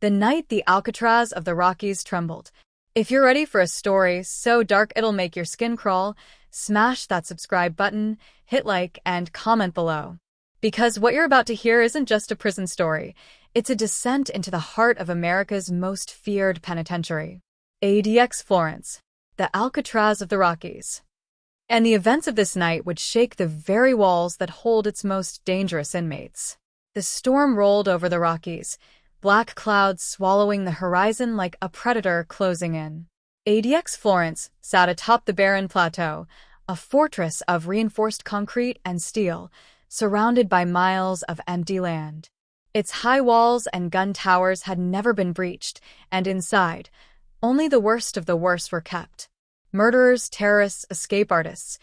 The night the Alcatraz of the Rockies trembled. If you're ready for a story so dark it'll make your skin crawl, smash that subscribe button, hit like, and comment below. Because what you're about to hear isn't just a prison story, it's a descent into the heart of America's most feared penitentiary. ADX Florence, the Alcatraz of the Rockies. And the events of this night would shake the very walls that hold its most dangerous inmates. The storm rolled over the Rockies, black clouds swallowing the horizon like a predator closing in. ADX Florence sat atop the barren plateau, a fortress of reinforced concrete and steel, surrounded by miles of empty land. Its high walls and gun towers had never been breached, and inside, only the worst of the worst were kept. Murderers, terrorists, escape artists,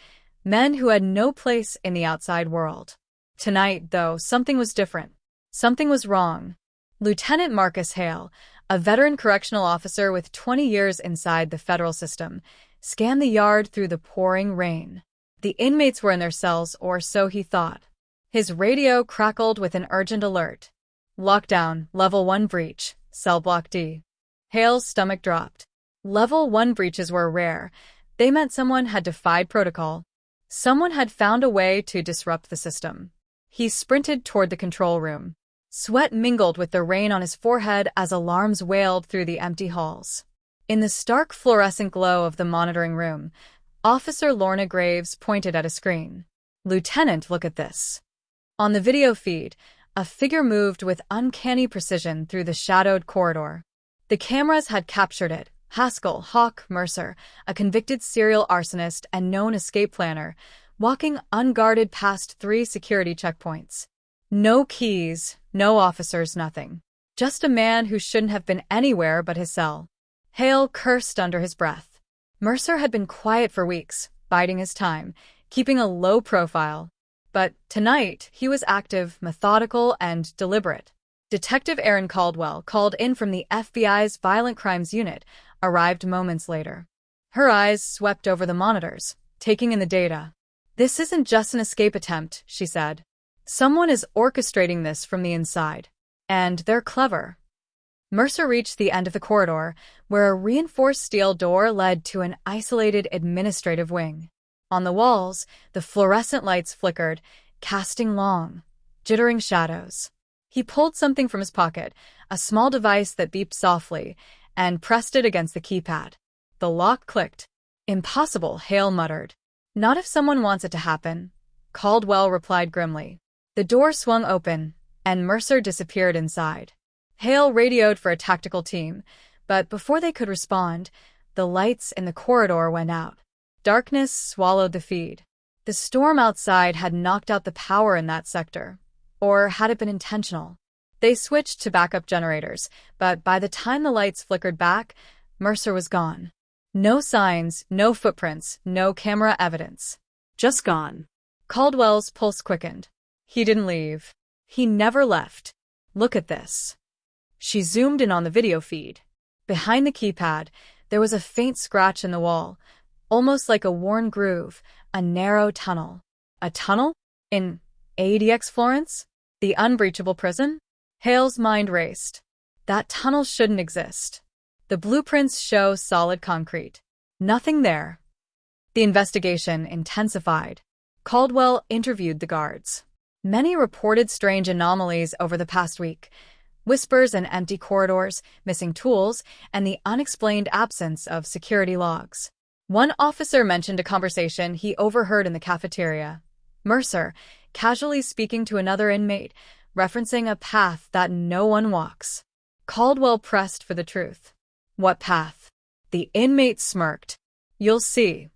men who had no place in the outside world. Tonight, though, something was different. Something was wrong. Lieutenant Marcus Hale, a veteran correctional officer with 20 years inside the federal system, scanned the yard through the pouring rain. The inmates were in their cells, or so he thought. His radio crackled with an urgent alert. Lockdown, Level 1 breach, Cell Block D. Hale's stomach dropped. Level 1 breaches were rare. They meant someone had defied protocol. Someone had found a way to disrupt the system. He sprinted toward the control room. Sweat mingled with the rain on his forehead as alarms wailed through the empty halls. In the stark fluorescent glow of the monitoring room, Officer Lorna Graves pointed at a screen. "Lieutenant, look at this." On the video feed, a figure moved with uncanny precision through the shadowed corridor. The cameras had captured it. Haskell Mercer, a convicted serial arsonist and known escape planner, walking unguarded past 3 security checkpoints. No keys, no officers, nothing. Just a man who shouldn't have been anywhere but his cell. Hale cursed under his breath. Mercer had been quiet for weeks, biding his time, keeping a low profile. But tonight, he was active, methodical, and deliberate. Detective Erin Caldwell, called in from the FBI's Violent Crimes Unit, arrived moments later. Her eyes swept over the monitors, taking in the data. "This isn't just an escape attempt," she said. "Someone is orchestrating this from the inside. And they're clever." Mercer reached the end of the corridor, where a reinforced steel door led to an isolated administrative wing. On the walls, the fluorescent lights flickered, casting long, jittering shadows. He pulled something from his pocket, a small device that beeped softly, and pressed it against the keypad. The lock clicked. "Impossible," Hale muttered. "Not if someone wants it to happen," Caldwell replied grimly. The door swung open, and Mercer disappeared inside. Hale radioed for a tactical team, but before they could respond, the lights in the corridor went out. Darkness swallowed the feed. The storm outside had knocked out the power in that sector. Or had it been intentional? They switched to backup generators, but by the time the lights flickered back, Mercer was gone. No signs, no footprints, no camera evidence. Just gone. Caldwell's pulse quickened. He didn't leave. He never left. "Look at this." She zoomed in on the video feed. Behind the keypad, there was a faint scratch in the wall, almost like a worn groove, a narrow tunnel. A tunnel? In ADX Florence? The unbreachable prison? Hale's mind raced. That tunnel shouldn't exist. The blueprints show solid concrete. Nothing there. The investigation intensified. Caldwell interviewed the guards. Many reported strange anomalies over the past week. Whispers in empty corridors, missing tools, and the unexplained absence of security logs. One officer mentioned a conversation he overheard in the cafeteria. Mercer, casually speaking to another inmate, referencing a path that no one walks. Caldwell pressed for the truth. "What path?" The inmate smirked. "You'll see."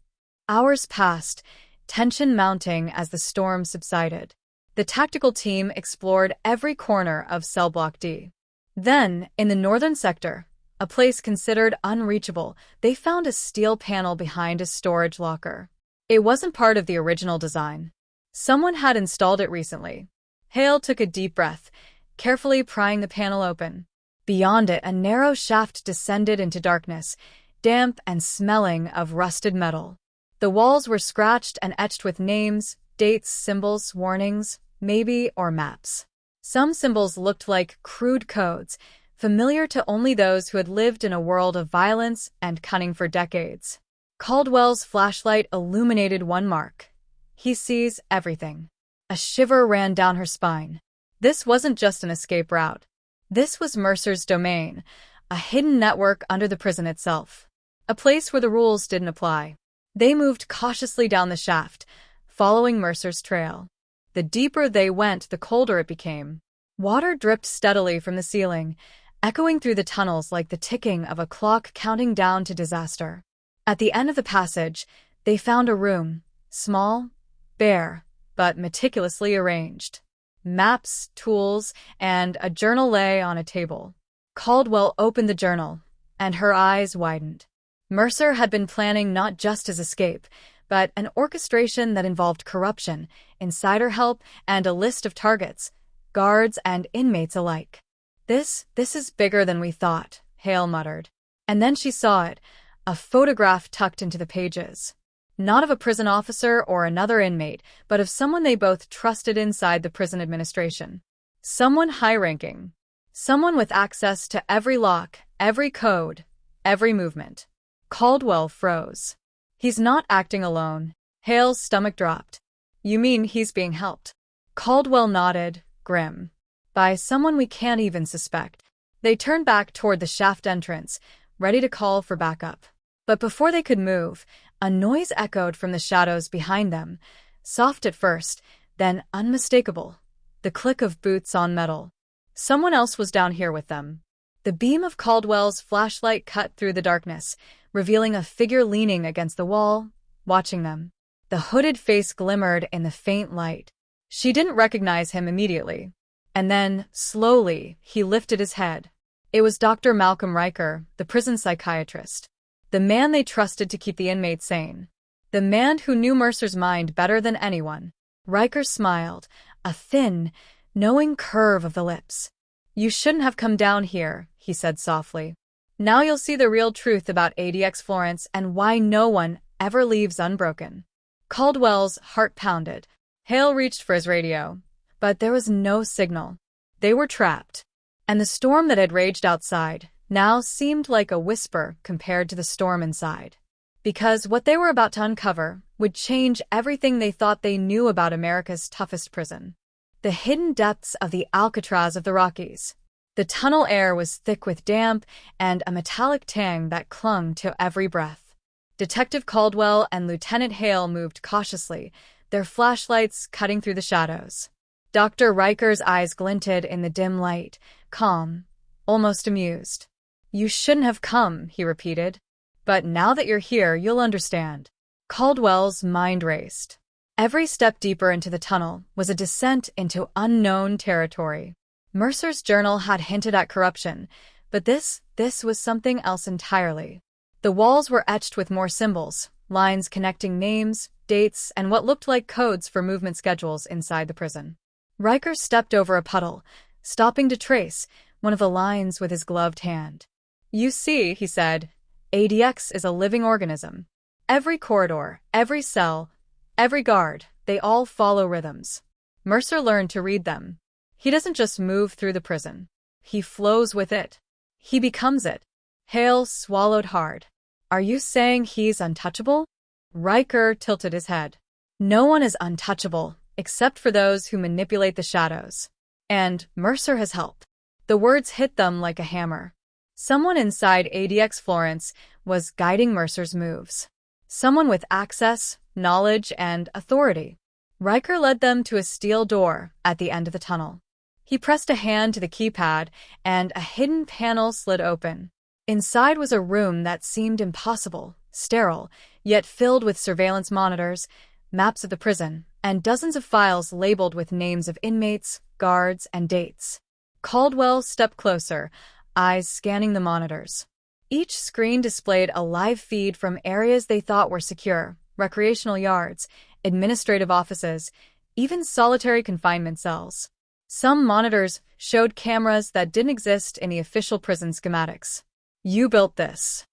Hours passed, tension mounting as the storm subsided. The tactical team explored every corner of Cell Block D. Then, in the northern sector, a place considered unreachable, they found a steel panel behind a storage locker. It wasn't part of the original design. Someone had installed it recently. Hale took a deep breath, carefully prying the panel open. Beyond it, a narrow shaft descended into darkness, damp and smelling of rusted metal. The walls were scratched and etched with names, dates, symbols, warnings, maybe, or maps. Some symbols looked like crude codes, familiar to only those who had lived in a world of violence and cunning for decades. Caldwell's flashlight illuminated one mark. He sees everything. A shiver ran down her spine. This wasn't just an escape route. This was Mercer's domain, a hidden network under the prison itself. A place where the rules didn't apply. They moved cautiously down the shaft, following Mercer's trail. The deeper they went, the colder it became. Water dripped steadily from the ceiling, echoing through the tunnels like the ticking of a clock counting down to disaster. At the end of the passage, they found a room, small, bare, but meticulously arranged. Maps, tools, and a journal lay on a table. Caldwell opened the journal, and her eyes widened. Mercer had been planning not just his escape, but an orchestration that involved corruption, insider help, and a list of targets, guards and inmates alike. This is bigger than we thought, Hale muttered. And then she saw it, a photograph tucked into the pages. Not of a prison officer or another inmate, but of someone they both trusted inside the prison administration. Someone high-ranking. Someone with access to every lock, every code, every movement. Caldwell froze. He's not acting alone. Hale's stomach dropped. You mean he's being helped? Caldwell nodded, grim. By someone we can't even suspect. They turned back toward the shaft entrance, ready to call for backup. But before they could move, a noise echoed from the shadows behind them, soft at first, then unmistakable. The click of boots on metal. Someone else was down here with them. The beam of Caldwell's flashlight cut through the darkness, revealing a figure leaning against the wall, watching them. The hooded face glimmered in the faint light. She didn't recognize him immediately. And then, slowly, he lifted his head. It was Dr. Malcolm Riker, the prison psychiatrist. The man they trusted to keep the inmates sane. The man who knew Mercer's mind better than anyone. Riker smiled, a thin, knowing curve of the lips. You shouldn't have come down here, he said softly. Now you'll see the real truth about ADX Florence and why no one ever leaves unbroken. Caldwell's heart pounded. Hale reached for his radio, but there was no signal. They were trapped. And the storm that had raged outside now seemed like a whisper compared to the storm inside. Because what they were about to uncover would change everything they thought they knew about America's toughest prison. The hidden depths of the Alcatraz of the Rockies. The tunnel air was thick with damp and a metallic tang that clung to every breath. Detective Caldwell and Lieutenant Hale moved cautiously, their flashlights cutting through the shadows. Dr. Riker's eyes glinted in the dim light, calm, almost amused. You shouldn't have come, he repeated. But now that you're here, you'll understand. Caldwell's mind raced. Every step deeper into the tunnel was a descent into unknown territory. Mercer's journal had hinted at corruption, but this was something else entirely. The walls were etched with more symbols, lines connecting names, dates, and what looked like codes for movement schedules inside the prison. Riker stepped over a puddle, stopping to trace one of the lines with his gloved hand. You see, he said, ADX is a living organism. Every corridor, every cell, every guard, they all follow rhythms. Mercer learned to read them. He doesn't just move through the prison. He flows with it. He becomes it. Hale swallowed hard. Are you saying he's untouchable? Riker tilted his head. No one is untouchable, except for those who manipulate the shadows. And Mercer has helped. The words hit them like a hammer. Someone inside ADX Florence was guiding Mercer's moves. Someone with access, knowledge, and authority. Riker led them to a steel door at the end of the tunnel. He pressed a hand to the keypad, and a hidden panel slid open. Inside was a room that seemed impossible, sterile, yet filled with surveillance monitors, maps of the prison, and dozens of files labeled with names of inmates, guards, and dates. Caldwell stepped closer, eyes scanning the monitors. Each screen displayed a live feed from areas they thought were secure, recreational yards, administrative offices, even solitary confinement cells. Some monitors showed cameras that didn't exist in the official prison schematics. You built this?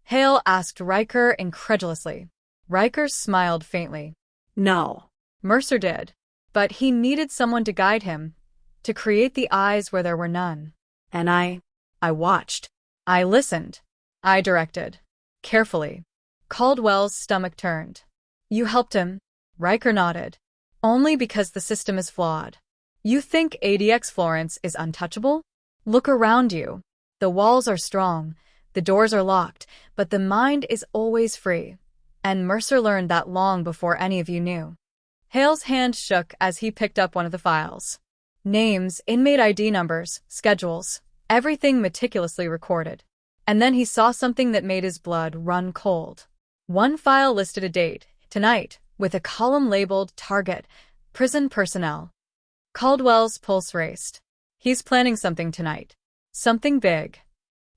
Hale asked Riker incredulously. Riker smiled faintly. No. Mercer did. But he needed someone to guide him, to create the eyes where there were none. And I I watched. I listened. I directed. Carefully. Caldwell's stomach turned. You helped him? Riker nodded. Only because the system is flawed. You think ADX Florence is untouchable? Look around you. The walls are strong, the doors are locked, but the mind is always free. And Mercer learned that long before any of you knew. Hale's hand shook as he picked up one of the files. Names, inmate ID numbers, schedules, everything meticulously recorded. And then he saw something that made his blood run cold. One file listed a date, tonight, with a column labeled Target, Prison Personnel. Caldwell's pulse raced. He's planning something tonight. Something big.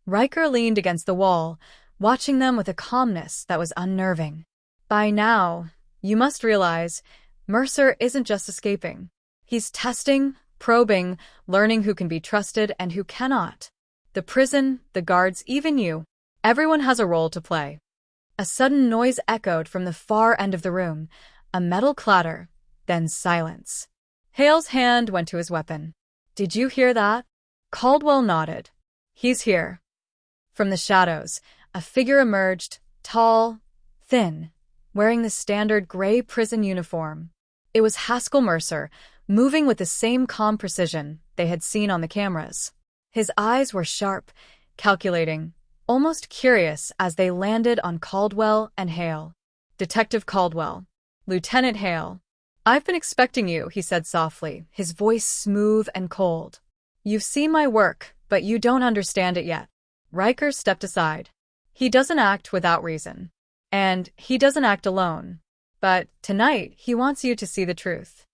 Riker leaned against the wall, watching them with a calmness that was unnerving. By now, you must realize, Mercer isn't just escaping. He's testing, probing, learning who can be trusted and who cannot. The prison, the guards, even you. Everyone has a role to play. A sudden noise echoed from the far end of the room, a metal clatter, then silence. Hale's hand went to his weapon. Did you hear that? Caldwell nodded. He's here. From the shadows, a figure emerged, tall, thin, wearing the standard gray prison uniform. It was Haskell Mercer, moving with the same calm precision they had seen on the cameras. His eyes were sharp, calculating, almost curious as they landed on Caldwell and Hale. Detective Caldwell. Lieutenant Hale. I've been expecting you, he said softly, his voice smooth and cold. You've seen my work, but you don't understand it yet. Riker stepped aside. He doesn't act without reason. And he doesn't act alone. But tonight, he wants you to see the truth.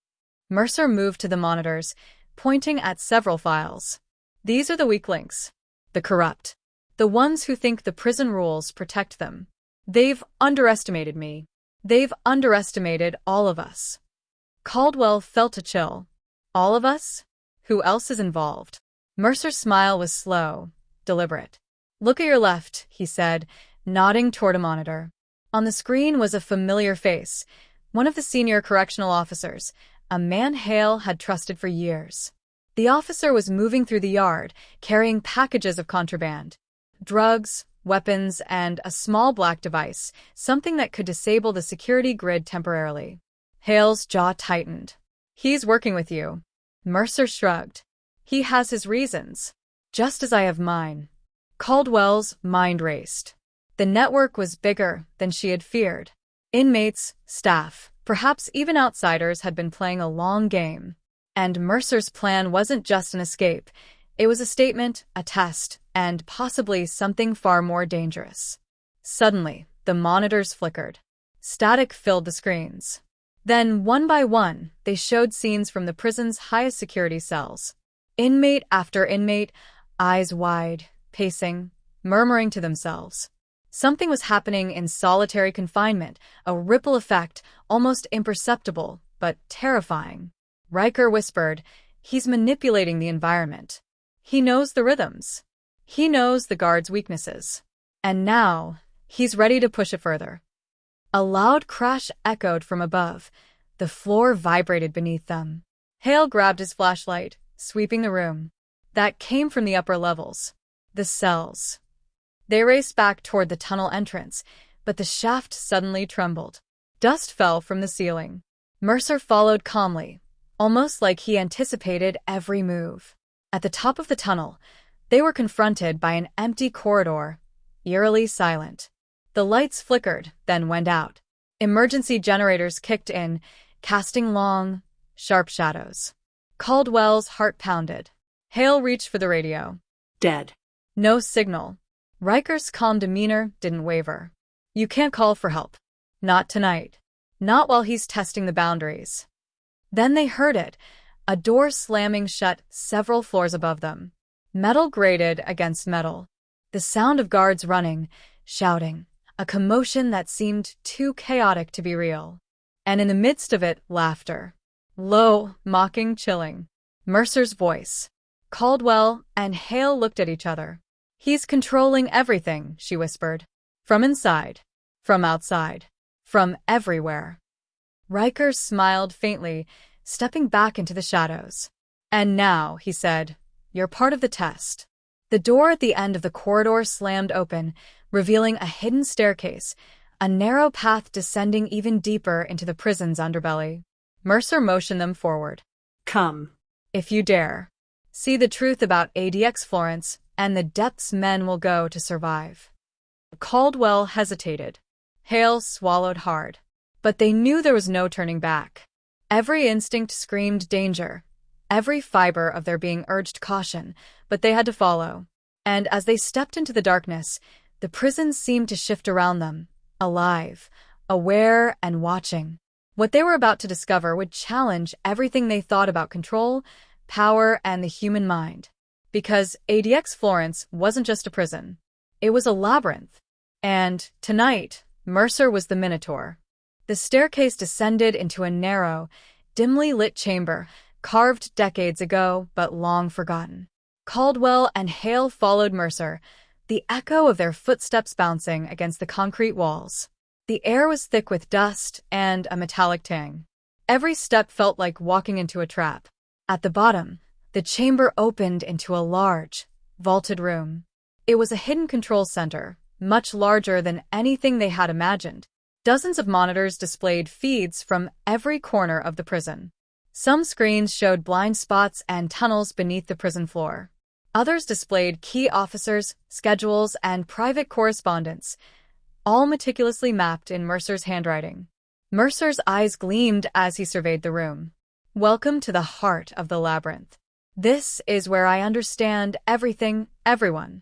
Mercer moved to the monitors, pointing at several files. These are the weak links. The corrupt. The ones who think the prison rules protect them. They've underestimated me. They've underestimated all of us. Caldwell felt a chill. All of us? Who else is involved? Mercer's smile was slow, deliberate. Look at your left, he said, nodding toward a monitor. On the screen was a familiar face, one of the senior correctional officers, a man Hale had trusted for years. The officer was moving through the yard, carrying packages of contraband. Drugs, weapons, and a small black device, something that could disable the security grid temporarily. Hale's jaw tightened. He's working with you. Mercer shrugged. He has his reasons. Just as I have mine. Caldwell's mind raced. The network was bigger than she had feared. Inmates, staff, perhaps even outsiders had been playing a long game. And Mercer's plan wasn't just an escape. It was a statement, a test, and possibly something far more dangerous. Suddenly, the monitors flickered. Static filled the screens. Then, one by one, they showed scenes from the prison's highest security cells. Inmate after inmate, eyes wide, pacing, murmuring to themselves. Something was happening in solitary confinement, a ripple effect, almost imperceptible, but terrifying. Riker whispered, he's manipulating the environment. He knows the rhythms. He knows the guards' weaknesses. And now, he's ready to push it further. A loud crash echoed from above. The floor vibrated beneath them. Hale grabbed his flashlight, sweeping the room. That came from the upper levels. The cells. They raced back toward the tunnel entrance, but the shaft suddenly trembled. Dust fell from the ceiling. Mercer followed calmly, almost like he anticipated every move. At the top of the tunnel, they were confronted by an empty corridor, eerily silent. The lights flickered, then went out. Emergency generators kicked in, casting long, sharp shadows. Caldwell's heart pounded. Hale reached for the radio. Dead. No signal. Riker's calm demeanor didn't waver. You can't call for help. Not tonight. Not while he's testing the boundaries. Then they heard it, a door slamming shut several floors above them. Metal grated against metal. The sound of guards running, shouting, a commotion that seemed too chaotic to be real. And in the midst of it, laughter. Low, mocking, chilling. Mercer's voice. Caldwell and Hale looked at each other. He's controlling everything, she whispered. From inside. From outside. From everywhere. Riker smiled faintly, stepping back into the shadows. And now, he said, you're part of the test. The door at the end of the corridor slammed open, revealing a hidden staircase, a narrow path descending even deeper into the prison's underbelly. Mercer motioned them forward. Come. If you dare. See the truth about ADX Florence and the depths men will go to survive. Caldwell hesitated. Hale swallowed hard. But they knew there was no turning back. Every instinct screamed danger. Every fiber of their being urged caution, but they had to follow. And as they stepped into the darkness, the prison seemed to shift around them, alive, aware, and watching. What they were about to discover would challenge everything they thought about control, power, and the human mind. Because ADX Florence wasn't just a prison. It was a labyrinth. And, tonight, Mercer was the Minotaur. The staircase descended into a narrow, dimly lit chamber, carved decades ago but long forgotten. Caldwell and Hale followed Mercer, the echo of their footsteps bouncing against the concrete walls. The air was thick with dust and a metallic tang. Every step felt like walking into a trap. At the bottom, the chamber opened into a large, vaulted room. It was a hidden control center, much larger than anything they had imagined. Dozens of monitors displayed feeds from every corner of the prison. Some screens showed blind spots and tunnels beneath the prison floor. Others displayed key officers, schedules, and private correspondence, all meticulously mapped in Mercer's handwriting. Mercer's eyes gleamed as he surveyed the room. Welcome to the heart of the labyrinth. This is where I understand everything, everyone.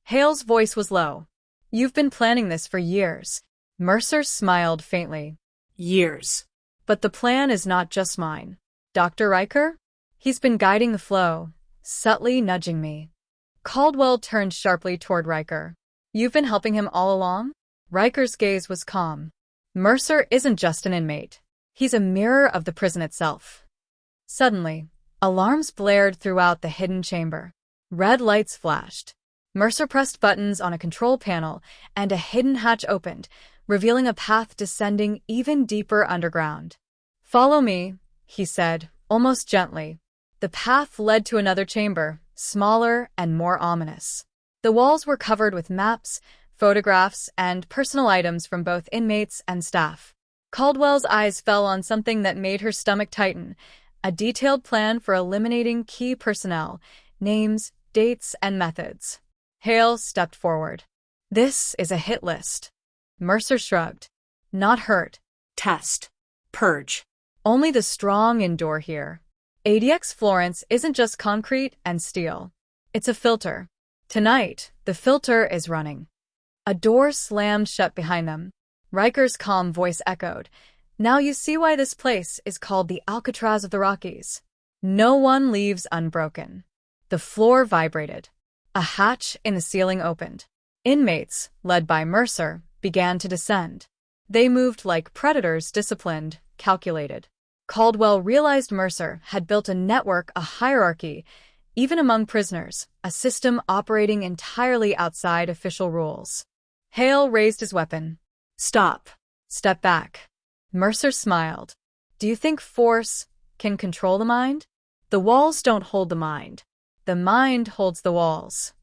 Hale's voice was low. You've been planning this for years. Mercer smiled faintly. Years. But the plan is not just mine. Dr. Riker? He's been guiding the flow, subtly nudging me. Caldwell turned sharply toward Riker. You've been helping him all along? Riker's gaze was calm. Mercer isn't just an inmate. He's a mirror of the prison itself. Suddenly, alarms blared throughout the hidden chamber. Red lights flashed. Mercer pressed buttons on a control panel, and a hidden hatch opened, revealing a path descending even deeper underground. Follow me, he said, almost gently. The path led to another chamber, smaller and more ominous. The walls were covered with maps, photographs, and personal items from both inmates and staff. Caldwell's eyes fell on something that made her stomach tighten, a detailed plan for eliminating key personnel, names, dates, and methods. Hale stepped forward. This is a hit list. Mercer shrugged. Not hurt. Test. Purge. Only the strong endure here. ADX Florence isn't just concrete and steel. It's a filter. Tonight, the filter is running. A door slammed shut behind them. Riker's calm voice echoed. Now you see why this place is called the Alcatraz of the Rockies. No one leaves unbroken. The floor vibrated. A hatch in the ceiling opened. Inmates, led by Mercer, began to descend. They moved like predators, disciplined, calculated. Caldwell realized Mercer had built a network, a hierarchy, even among prisoners, a system operating entirely outside official rules. Hale raised his weapon. Stop. Step back. Mercer smiled. Do you think force can control the mind? The walls don't hold the mind. The mind holds the walls.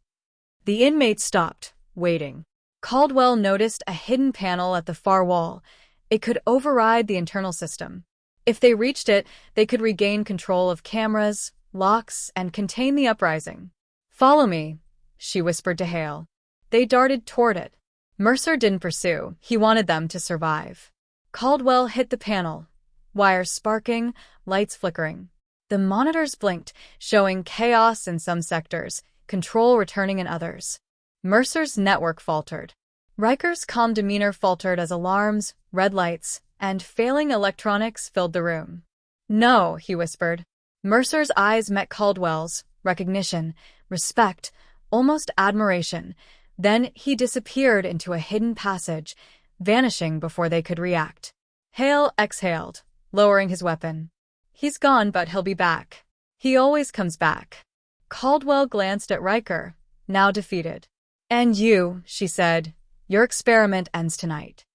The inmates stopped, waiting. Caldwell noticed a hidden panel at the far wall. It could override the internal system. If they reached it, they could regain control of cameras, locks, and contain the uprising. Follow me, she whispered to Hale. They darted toward it. Mercer didn't pursue. He wanted them to survive. Caldwell hit the panel. Wires sparking, lights flickering. The monitors blinked, showing chaos in some sectors, control returning in others. Mercer's network faltered. Riker's calm demeanor faltered as alarms, red lights, and failing electronics filled the room. No, he whispered. Mercer's eyes met Caldwell's, recognition, respect, almost admiration. Then he disappeared into a hidden passage, vanishing before they could react. Hale exhaled, lowering his weapon. He's gone, but he'll be back. He always comes back. Caldwell glanced at Riker, now defeated. And you, she said, your experiment ends tonight.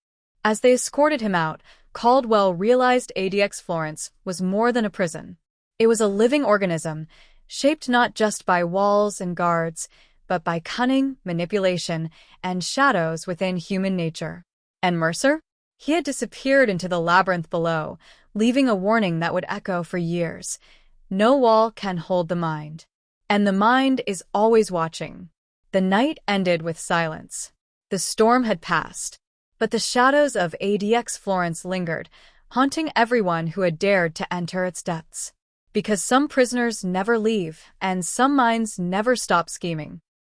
As they escorted him out, Caldwell realized ADX Florence was more than a prison. It was a living organism, shaped not just by walls and guards, but by cunning, manipulation, and shadows within human nature. And Mercer? He had disappeared into the labyrinth below, leaving a warning that would echo for years. No wall can hold the mind. And the mind is always watching. The night ended with silence. The storm had passed, but the shadows of ADX Florence lingered, haunting everyone who had dared to enter its depths. Because some prisoners never leave, and some minds never stop scheming.